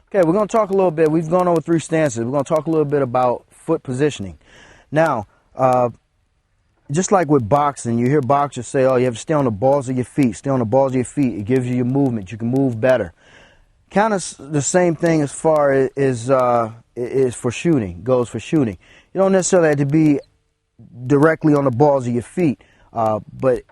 Okay, we're going to talk a little bit. We've gone over 3 stances. We're going to talk a little bit about foot positioning. Now, just like with boxing, you hear boxers say, oh, you have to stay on the balls of your feet. Stay on the balls of your feet. It gives you your movement. You can move better. Kind of the same thing as far as is for shooting, goes for shooting. You don't necessarily have to be directly on the balls of your feet, but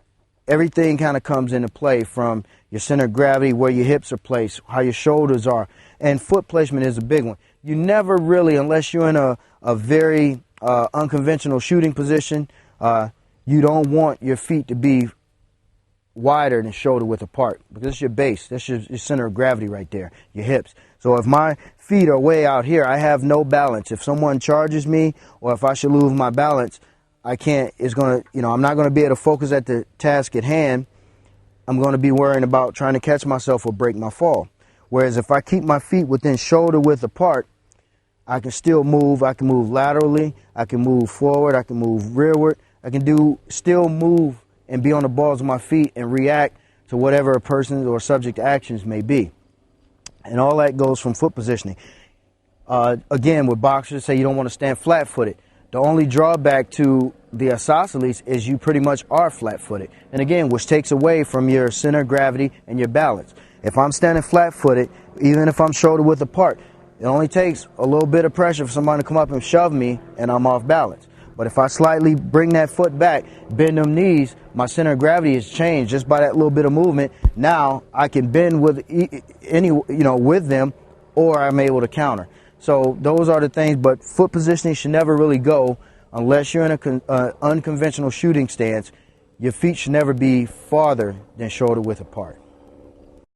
everything kind of comes into play, from your center of gravity, where your hips are placed, how your shoulders are, and foot placement is a big one. You never really, unless you're in a very unconventional shooting position, you don't want your feet to be wider than shoulder width apart, because it's your base. That's your center of gravity right there, your hips. So if my feet are way out here, I have no balance. If someone charges me, or if I should lose my balance, I can't, I'm not going to be able to focus at the task at hand. I'm going to be worrying about trying to catch myself or break my fall. Whereas if I keep my feet within shoulder width apart, I can still move. I can move laterally. I can move forward. I can move rearward. I can still move and be on the balls of my feet and react to whatever a person's or subject actions may be. And all that goes from foot positioning. Again, with boxers, say you don't want to stand flat-footed. The only drawback to the isosceles is you pretty much are flat-footed. And again, which takes away from your center of gravity and your balance. If I'm standing flat-footed, even if I'm shoulder width apart, it only takes a little bit of pressure for somebody to come up and shove me and I'm off balance. But if I slightly bring that foot back, bend them knees, my center of gravity has changed just by that little bit of movement. Now I can bend with with them, or I'm able to counter. So those are the things. But foot positioning should never really go unless you're in an unconventional shooting stance. Your feet should never be farther than shoulder width apart.